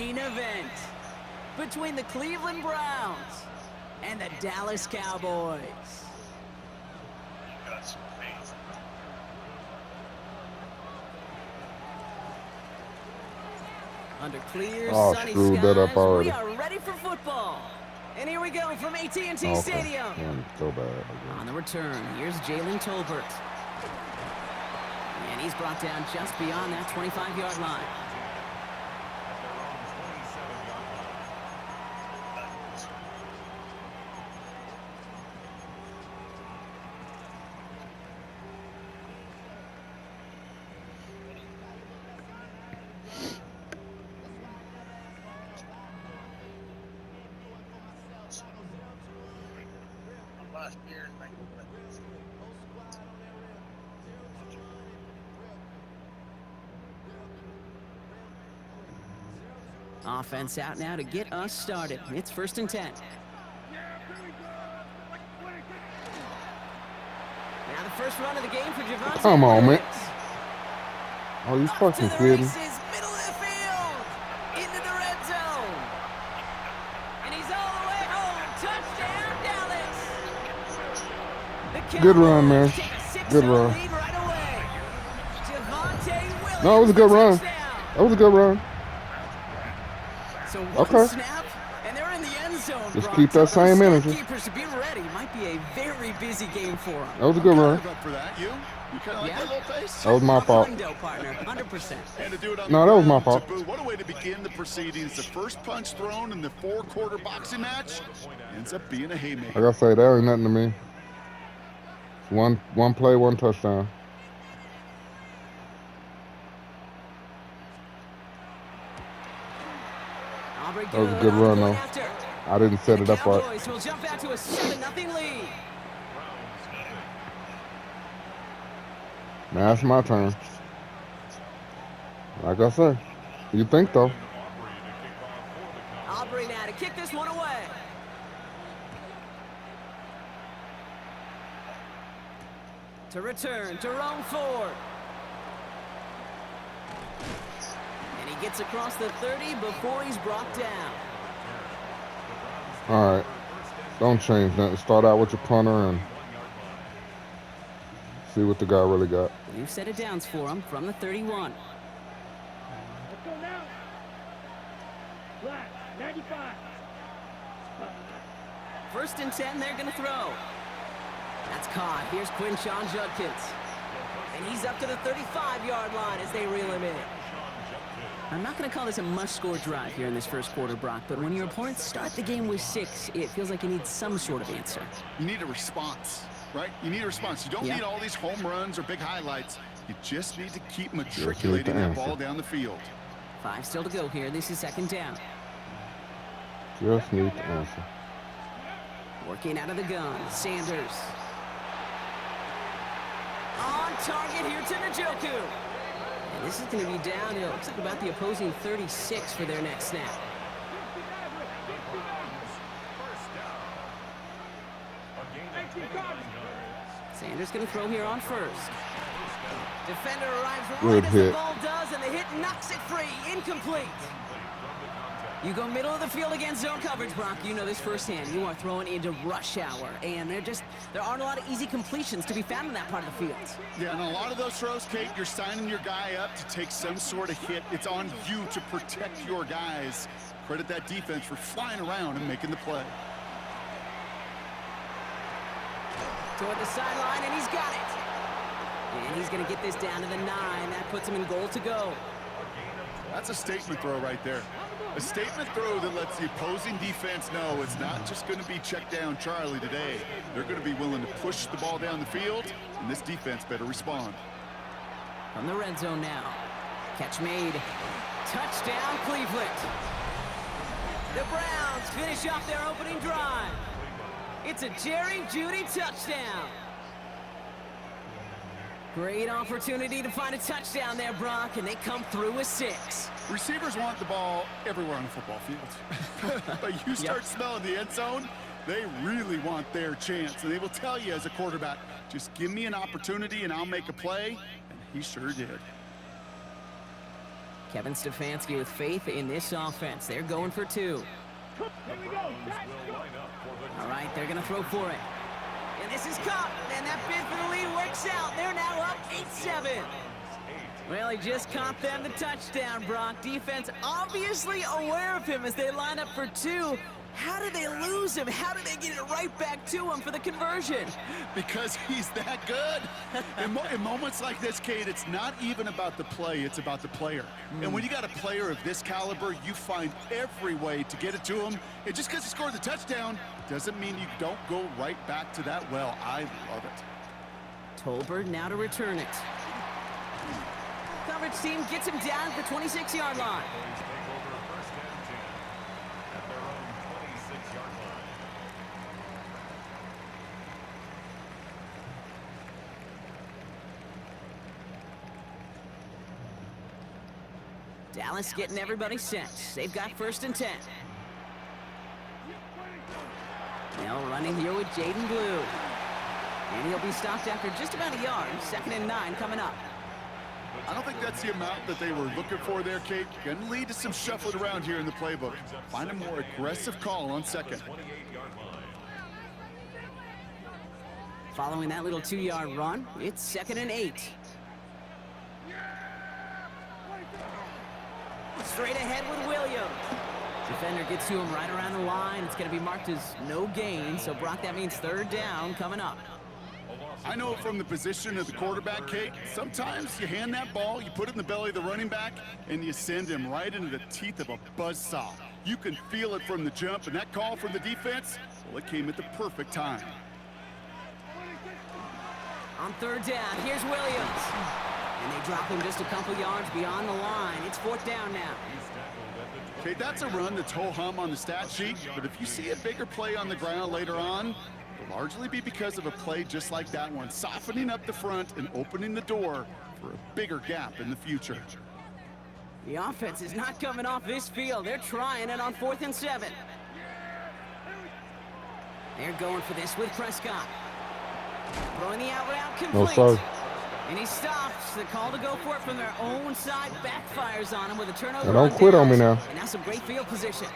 main event between the Cleveland Browns and the Dallas Cowboys. Under clear, sunny skies, we are ready for football. And here we go from AT&T Stadium. So bad. On the return, here's Jalen Tolbert. And he's brought down just beyond that 25-yard line. Offense out now to get us started. It's 1st and 10. Now the first run of the game for Javonte. Come on, man. Oh, you fucking kidding? Middle of the field, into the red zone. And he's all the way home. Touchdown, Dallas. Good run, man. Good run. No, it was a good run. That was a good run. So okay. Snap, and they're in the end zone. Just keep that same energy. Keepers to be ready. Might be a very busy game for them. That was a good run. For that, you kind of like that little pace? That was my fault. Partner, 100%. No, that was my fault. What a way to begin the proceedings. The first punch thrown in the 4-quarter boxing match ends up being a haymaker. Like I say, that ain't nothing to me. One play, one touchdown. That was a good run, though. I didn't set it up right. Will jump out to a 7-0 lead. Now it's my turn. Like I said, you think though? Aubrey now to kick this one away. To return, Jerome Ford. And he gets across the 30 before he's brought down. All right. Don't change nothing. Start out with your punter and see what the guy really got. New set of downs for him from the 31. Let's go now. Black, 95. 1st and 10, they're going to throw. That's caught. Here's Quinshawn Judkins. And he's up to the 35-yard line as they reel him in. I'm not going to call this a must-score drive here in this first quarter, Brock, but when your opponents start the game with 6, it feels like you need some sort of answer. You need a response, right? You need a response. You don't need all these home runs or big highlights. You just need to keep matriculating that ball down the field. 5 still to go here. This is 2nd down. Just need to answer. Working out of the gun, Sanders. On target here to Njoku. And this is going to be down, it looks like about the opposing 36 for their next snap. Sanders going to throw here on 1st. Defender arrives right as the ball does, and the hit knocks it free. Incomplete. You go middle of the field against zone coverage, Brock. You know this firsthand. You are throwing into rush hour, and there aren't a lot of easy completions to be found in that part of the field. Yeah, and a lot of those throws, Kate, you're signing your guy up to take some sort of hit. It's on you to protect your guys. Credit that defense for flying around and making the play. Toward the sideline, and he's got it. And he's going to get this down to the 9. That puts him in goal to go. That's a statement throw right there. A statement throw that lets the opposing defense know it's not just going to be check down Charlie today. They're going to be willing to push the ball down the field, and this defense better respond. From the red zone now. Catch made. Touchdown, Cleveland. The Browns finish off their opening drive. It's a Jerry Jeudy touchdown. Great opportunity to find a touchdown there, Brock, and they come through with 6. Receivers want the ball everywhere on the football field. But you start smelling the end zone, they really want their chance. And they will tell you as a quarterback, just give me an opportunity and I'll make a play. And he sure did. Kevin Stefanski with faith in this offense. They're going for 2. Here we go. All right, they're going to throw for it. And this is caught. And that bid for the lead works out. They're now up 8-7. Well, he just caught them the touchdown, Brock. Defense obviously aware of him as they line up for 2. How did they lose him? How did they get it right back to him for the conversion? Because he's that good. In moments like this, Kate, it's not even about the play, it's about the player. And when you got a player of this caliber, you find every way to get it to him. And just because he scored the touchdown doesn't mean you don't go right back to that well. I love it. Tolbert now to return it. Coverage team gets him down at the 26-yard line. Dallas getting everybody set. They've got 1st and 10. Now running here with Jaden Blue. And he'll be stopped after just about a yard. 2nd and 9 coming up. I don't think that's the amount that they were looking for there, Kate. Going to lead to some shuffling around here in the playbook. Find a more aggressive call on 2nd. Following that little 2-yard run, it's 2nd and 8. Straight ahead with Williams. Defender gets to him right around the line. It's going to be marked as no gain. So, Brock, that means 3rd down coming up. I know from the position of the quarterback, Kate, sometimes you hand that ball, you put it in the belly of the running back, and you send him right into the teeth of a buzzsaw. You can feel it from the jump, and that call from the defense, well, it came at the perfect time. On 3rd down, here's Williams. And they drop him just a couple yards beyond the line. It's 4th down now. Okay, that's a run that's ho-hum on the stat sheet, but if you see a bigger play on the ground later on, it'll largely be because of a play just like that one, softening up the front and opening the door for a bigger gap in the future. The offense is not coming off this field. They're trying it on 4th and 7. They're going for this with Prescott. Throwing the out route complete. No, sir. And he stops. The call to go for it from their own side backfires on him with a turnover. Now don't quit on me now. And now some great field position.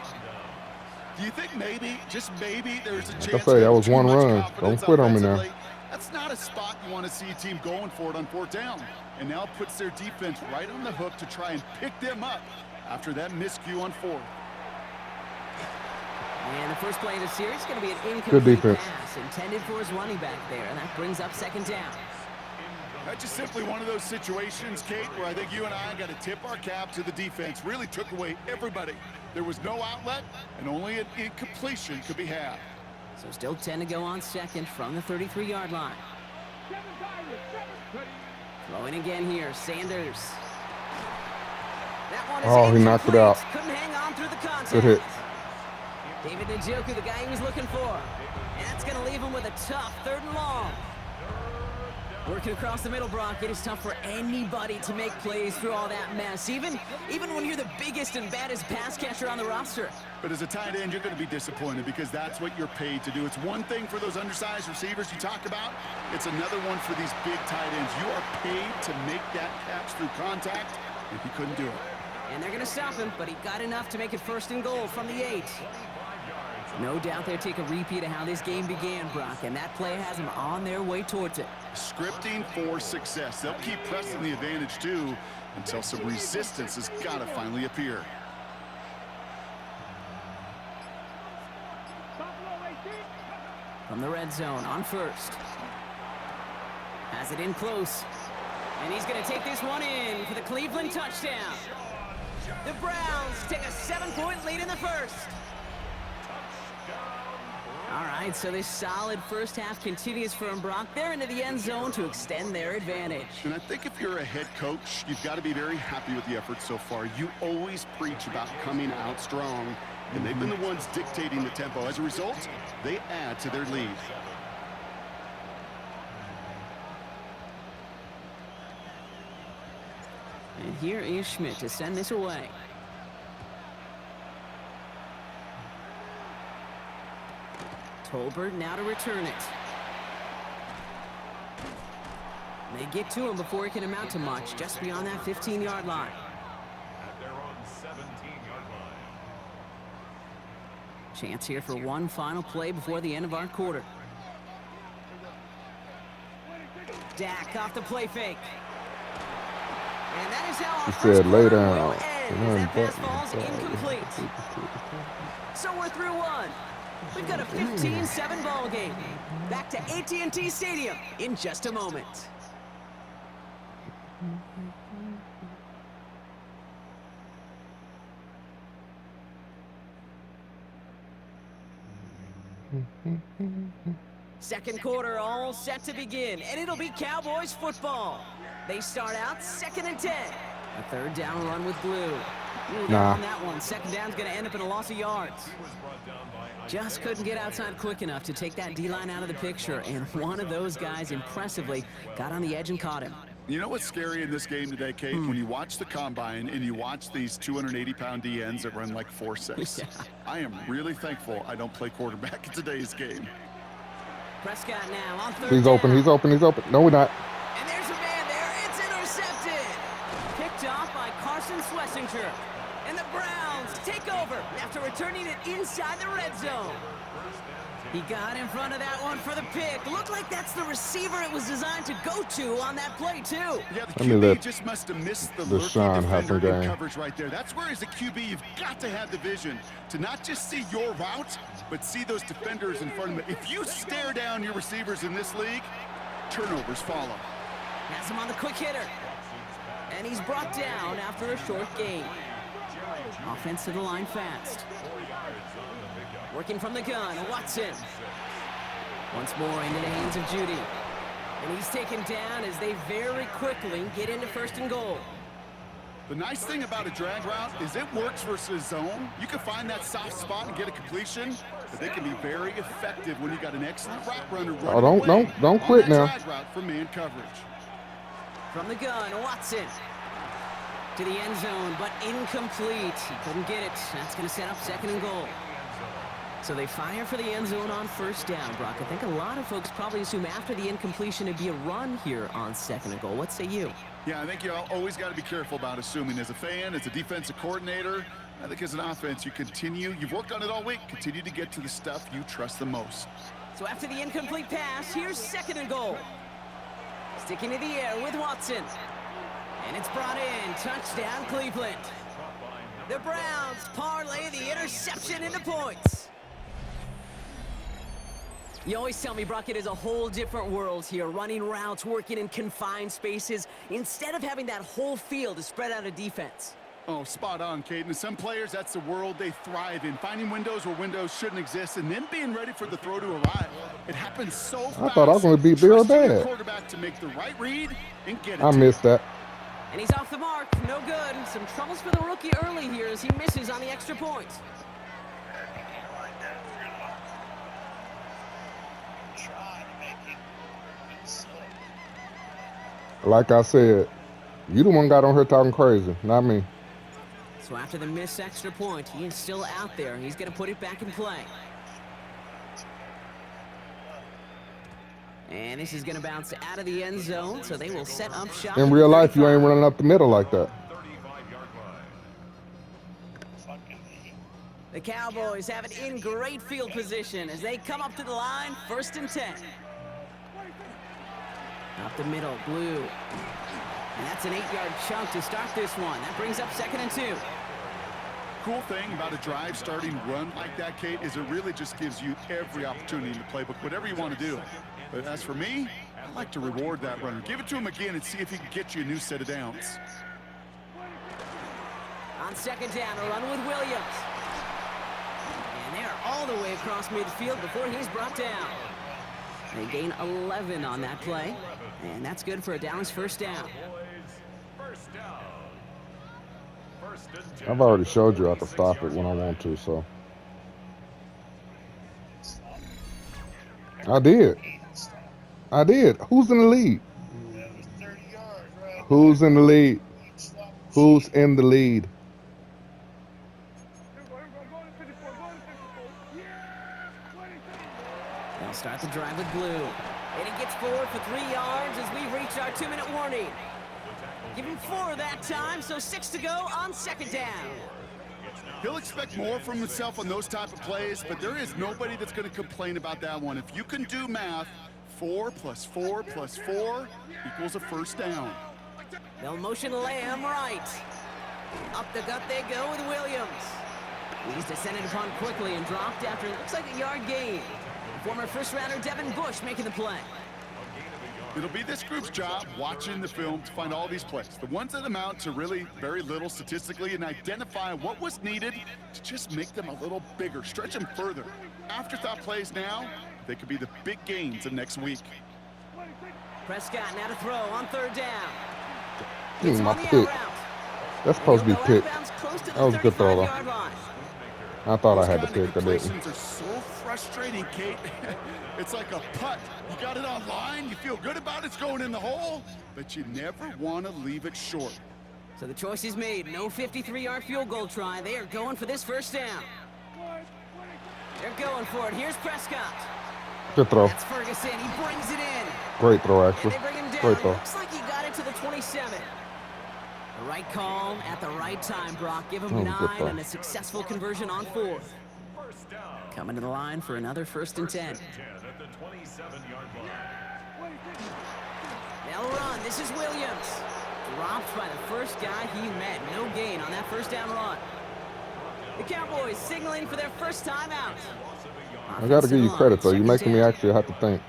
Do you think maybe, just maybe, there's a chance? Like I say, that was one run. Don't quit on me now. That's not a spot you want to see a team going for it on 4th down. And now puts their defense right on the hook to try and pick them up after that miscue on 4th. And the first play of the series is going to be an incomplete pass intended for his running back there. And that brings up 2nd down. That's just simply one of those situations, Kate, where I think you and I got to tip our cap to the defense. Really took away everybody. There was no outlet, and only an incompletion could be had. So still 10 to go on 2nd from the 33-yard line. Throwing again here, Sanders. That one is he knocked it out. Couldn't hang on through the contact. Good hit. David Njoku, the guy he was looking for. And that's going to leave him with a tough 3rd and long. Working across the middle, Brock, it is tough for anybody to make plays through all that mess, even when you're the biggest and baddest pass catcher on the roster. But as a tight end, you're going to be disappointed because that's what you're paid to do. It's one thing for those undersized receivers you talked about. It's another one for these big tight ends. You are paid to make that catch through contact, and he couldn't do it. And they're going to stop him, but he got enough to make it 1st and goal from the 8. No doubt they'll take a repeat of how this game began, Brock, and that play has them on their way towards it. Scripting for success. They'll keep pressing the advantage, too, until some resistance has got to finally appear. From the red zone on 1st. Has it in close. And he's going to take this one in for the Cleveland touchdown. The Browns take a 7-point lead in the 1st. All right, so this solid first half continues for Brock. They're into the end zone to extend their advantage. And I think if you're a head coach, you've got to be very happy with the effort so far. You always preach about coming out strong, and they've been the ones dictating the tempo. As a result, they add to their lead. And here is Schmidt to send this away. Tolbert now to return it. They get to him before it can amount to much, just beyond that 15-yard line. Chance here for one final play before the end of our quarter. Dak off the play fake. And that is how our He first said, lay quarter down. will end as that pass falls incomplete. So we're through one. We've got a 15-7 ball game. Back to AT&T Stadium in just a moment. Second quarter all set to begin, and it'll be Cowboys football. They start out 2nd and 10. A third down run with Blue. On that one. Second down's going to end up in a loss of yards. Just couldn't get outside quick enough to take that D-line out of the picture, and one of those guys impressively got on the edge and caught him. You know what's scary in this game today, Kate? When you watch the combine and you watch these 280-pound DNs that run like 4.6. Yeah. I am really thankful I don't play quarterback in today's game. Prescott now on third He's down. open, he's open, he's open. No, we're not. And there's a man there. It's intercepted. Picked off by Carson Schlesinger. And the Browns take over after returning it inside the red zone. He got in front of that one for the pick. Looked like that's the receiver it was designed to go to on that play, too. Yeah, the QB just must have missed the lurking defender in coverage right there. That's where, as a QB, you've got to have the vision to not just see your route, but see those defenders in front of them. If you stare down your receivers in this league, turnovers follow. Has him on the quick hitter. And he's brought down after a short gain. Offense to the line fast. Working from the gun, Watson. Once more into the hands of Judy. And he's taken down as they very quickly get into 1st and goal. The nice thing about a drag route is it works versus zone. You can find that soft spot and get a completion, but they can be very effective when you got an excellent route runner running don't quit now. drag route for man coverage. From the gun, Watson. To the end zone, but incomplete. He couldn't get it. That's going to set up 2nd and goal. So they fire for the end zone on 1st down, Brock. I think a lot of folks probably assume after the incompletion it'd be a run here on 2nd and goal. What say you? Yeah, I think you always got to be careful about assuming. As a fan, as a defensive coordinator, I think as an offense, you've worked on it all week, continue to get to the stuff you trust the most. So after the incomplete pass, here's 2nd and goal. Sticking to the air with Watson. And it's brought in. Touchdown, Cleveland. The Browns parlay the interception into points. You always tell me, Brock, it is a whole different world here, running routes, working in confined spaces, instead of having that whole field to spread out a defense. Oh, spot on, Caden. And some players, that's the world they thrive in, finding windows where windows shouldn't exist, and then being ready for the throw to arrive. It happens so fast. I thought I was going to beat Bill Bad. Quarterback to make the right read and get it. I missed that. And he's off the mark. No good. Some troubles for the rookie early here as he misses on the extra point. Like I said, you the one got on here talking crazy, not me. So after the missed extra point, he is still out there. He's going to put it back in play. And this is going to bounce out of the end zone, so they will set up shop. In real life, you ain't running up the middle like that. The Cowboys have it in great field position as they come up to the line, 1st and 10. Up the middle, Blue. And that's an 8-yard chunk to start this one. That brings up 2nd and 2. Cool thing about a drive starting run like that, Kate, is it really just gives you every opportunity in the playbook, whatever you want to do. But as for me, I like to reward that runner. Give it to him again and see if he can get you a new set of downs. On 2nd down, a run with Williams. And they're all the way across midfield before he's brought down. They gain 11 on that play, and that's good for a Dallas 1st down. I've already showed you I can stop it when I want to, so. I did. Who's in the lead? Who's in the lead? Who's in the lead? They'll start the drive with Blue. And he gets forward for 3 yards as we reach our 2-minute warning. Give him 4 that time, so 6 to go on 2nd down. He'll expect more from himself on those type of plays, but there is nobody that's going to complain about that one. If you can do math, 4 + 4 + 4 equals a first down. They'll motion Lamb right. Up the gut they go with Williams. He's descended upon quickly and dropped after it looks like a yard gain. Former first-rounder Devin Bush making the play. It'll be this group's job watching the film to find all these plays, the ones that amount to really very little statistically, and identify what was needed to just make them a little bigger, stretch them further. Afterthought plays now, they could be the big gains of next week. Prescott now to throw on 3rd down. My pick. That's supposed to be picked. That was a good throw, though. I thought I had to pick. I didn't. Are so frustrating, Kate. It's like a putt. You got it on line, you feel good about it's going in the hole, but you never want to leave it short. So the choice is made. No 53-yard field goal try. They are going for this first down. They're going for it. Here's Prescott. Good throw. That's Ferguson. He brings it in. Great throw, actually. And they bring him down. Great throw. Looks like he got it to the 27. The right call at the right time, Brock. Give him 9 and a successful conversion on 4th. Coming to the line for another 1st and 10. They'll run. This is Williams. Dropped by the first guy he met. No gain on that first down run. The Cowboys signaling for their first time out. I got to give you credit, though. You're making me actually have to think.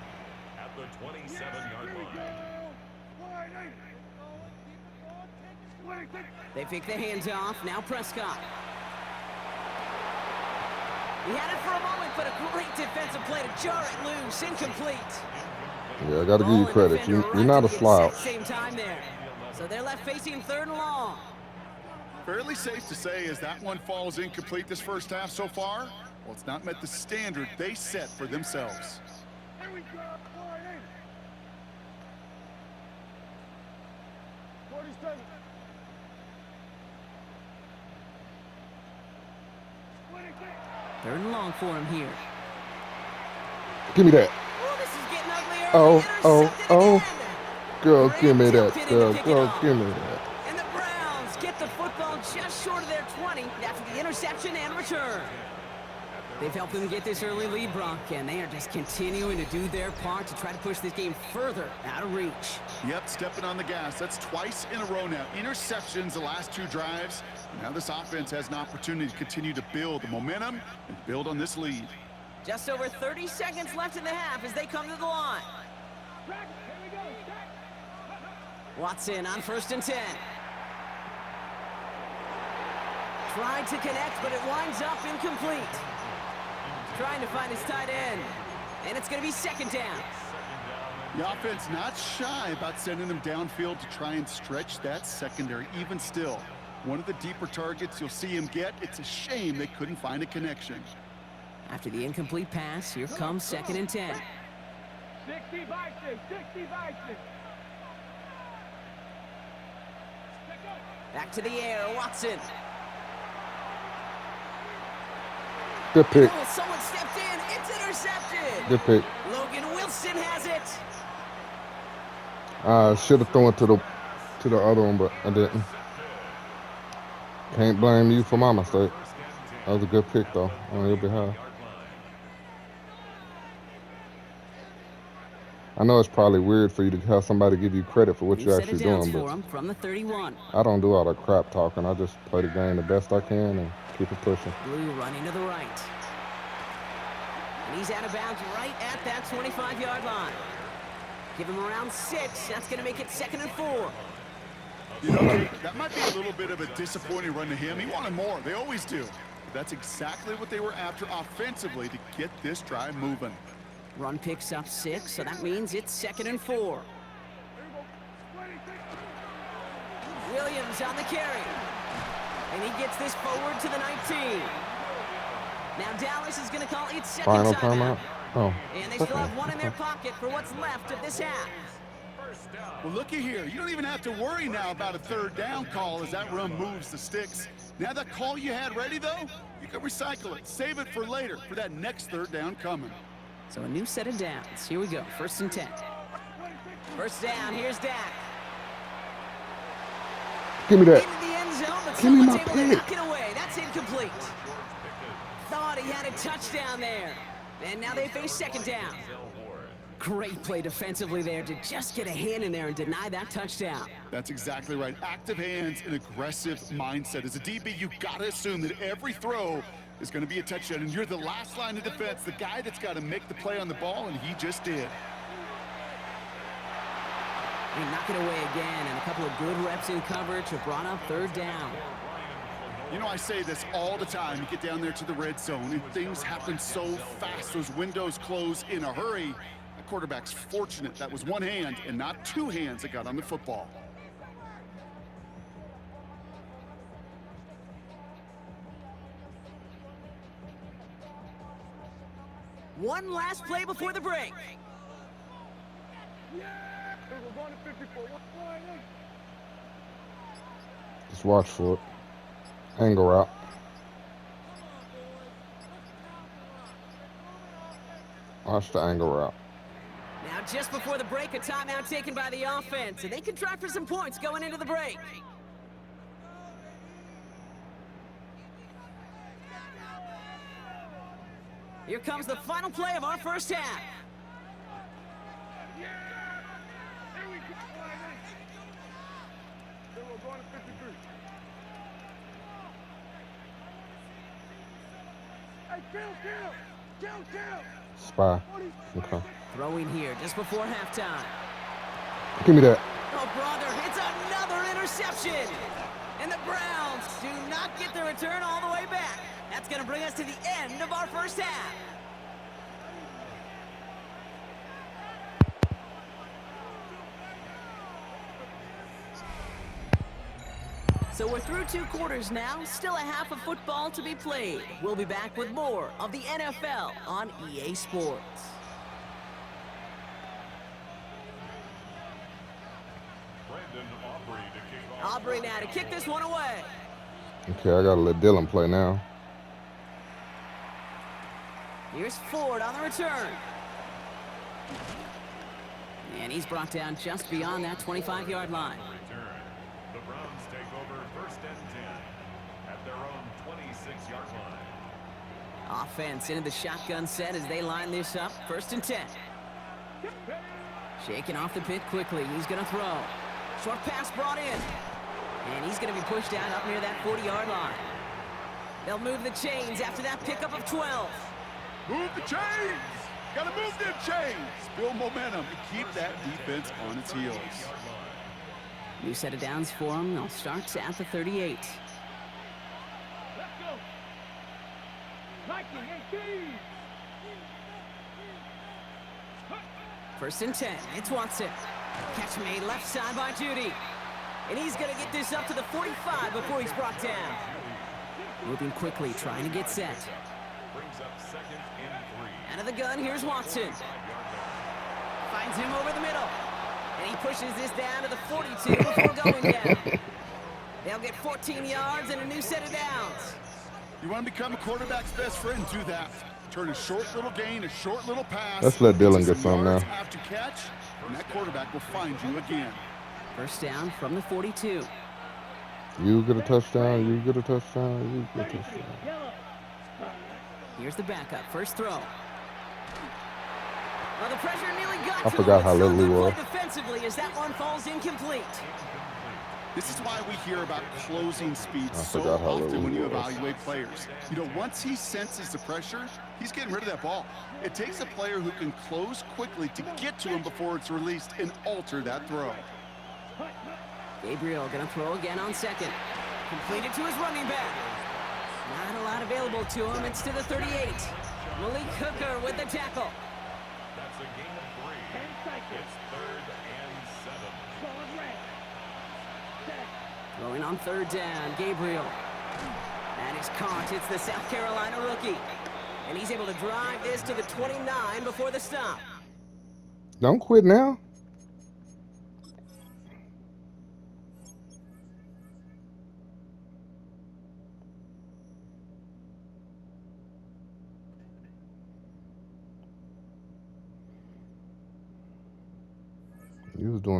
They pick their hands off. Now Prescott. He had it for a moment, but a great defensive play to jar it loose. Incomplete. Yeah, I got to give you credit. You're not a slouch. Same time there. So they're left facing 3rd and long. Fairly safe to say as that one falls incomplete this first half so far, well, it's not met the standard they set for themselves. Here we go. 47. 3rd and long for him here. Give me that. Oh, this is getting ugly. Oh. Girl, give me that. Girl, give me that. And the Browns get the football just short of their 20 after the interception and return. They've helped them get this early lead, Brock, and they are just continuing to do their part to try to push this game further out of reach. Yep, stepping on the gas. That's twice in a row now. Interceptions the last 2 drives. Now this offense has an opportunity to continue to build the momentum and build on this lead. Just over 30 seconds left in the half as they come to the line. Watson on 1st and 10. Tried to connect, but it winds up incomplete. Trying to find his tight end. And it's going to be 2nd down. The offense not shy about sending them downfield to try and stretch that secondary. Even still, one of the deeper targets you'll see him get. It's a shame they couldn't find a connection. After the incomplete pass, here comes 2nd and 10. 60 Vikings, 60 Vikings. Back to the air, Watson. Good pick. Oh, someone stepped in. It's intercepted. Good pick. Logan Wilson has it. Should have thrown it to the other one, but I didn't. Can't blame you for my mistake. That was a good pick, though, on your behalf. I know it's probably weird for you to have somebody give you credit for what you're actually doing, but from the 31. I don't do all that crap talking. I just play the game the best I can and keep it pushing. Blue running to the right. And he's out of bounds right at that 25-yard line. Give him around 6. That's going to make it 2nd and 4. You know, that might be a little bit of a disappointing run to him. He wanted more. They always do. But that's exactly what they were after offensively to get this drive moving. Run picks up 6, so that means it's 2nd and 4. Williams on the carry. And he gets this forward to the 19. Now Dallas is going to call its 2nd Final timeout. Oh. And they still have 1 in their pocket for what's left of this half. Well, looky here. You don't even have to worry now about a 3rd down call as that run moves the sticks. Now that call you had ready, though, you can recycle it. Save it for later, for that next 3rd down coming. So a new set of downs. Here we go. 1st and 10. First down. Here's Dak. Give me that. Into the end zone, but Give me someone's my able to pick. knock it away. That's That's incomplete. Thought he had a touchdown there. And now they face second down. Great play defensively there to just get a hand in there and deny that touchdown. That's exactly right. Active hands and aggressive mindset. As a DB, you got to assume that every throw is going to be a touchdown, and you're the last line of defense, the guy that's got to make the play on the ball, and he just did. They knock it away again, and a couple of good reps in coverage have brought up third down. You know, I say this all the time. You get down there to the red zone, and things happen so fast. Those windows close in a hurry. The quarterback's fortunate that was one hand and not two hands that got on the football. One last play before the break. We're going to 54. Just watch for it. Angle route. Watch the angle route. Now just before the break, a timeout taken by the offense, and they can try for some points going into the break. Here comes the final play of our first half. Here we go. We're going to 53. Hey, kill. Spy. Okay. Throwing here just before halftime. Give me that. Oh, brother, it's another interception. And the Browns do not get the return all the way back. That's going to bring us to the end of our first half. So we're through 2 quarters now, still a half of football to be played. We'll be back with more of the NFL on EA Sports. Aubrey now to kick this one away. Okay, I gotta let Dylan play now. Here's Ford on the return. And he's brought down just beyond that 25-yard line. The Browns take over 1st and 10 at their own 26-yard line. Offense into the shotgun set as they line this up. 1st and 10. Shaking off the pit quickly. He's going to throw. Short pass brought in. And he's going to be pushed out up near that 40-yard line. They'll move the chains after that pickup of 12. Move the chains! Gotta move them chains! Build momentum and keep that defense on its heels. New set of downs for them. They'll start at the 38. Let's go. 1918. 1st and 10. It's Watson. Catch made left side by Judy. And he's going to get this up to the 45 before he's brought down. Moving quickly, trying to get set. Brings up 2nd and 3. Out of the gun, here's Watson. Finds him over the middle. And he pushes this down to the 42 before going down. They'll get 14 yards and a new set of downs. You want to become a quarterback's best friend, do that. Turn a short little gain, a short little pass. Let's let Dylan get some now. After catch, and that quarterback will find you again. 1st down from the 42. You get a touchdown, you get a touchdown, you get a touchdown. Here's the backup. 1st throw. Well, the pressure nearly got I to forgot him, how but little he still was. good play defensively as that one falls incomplete. This is why we hear about closing speed so forgot how often little when he you was. evaluate players. You know, once he senses the pressure, he's getting rid of that ball. It takes a player who can close quickly to get to him before it's released and alter that throw. Gabriel gonna throw again on 2nd. Completed to his running back. Not a lot available to him. It's to the 38. Malik Hooker with the tackle. That's a gain of 3. It's 3rd and 7. Throwing on 3rd down, Gabriel. That is caught. It's the South Carolina rookie. And he's able to drive this to the 29 before the stop. Don't quit now.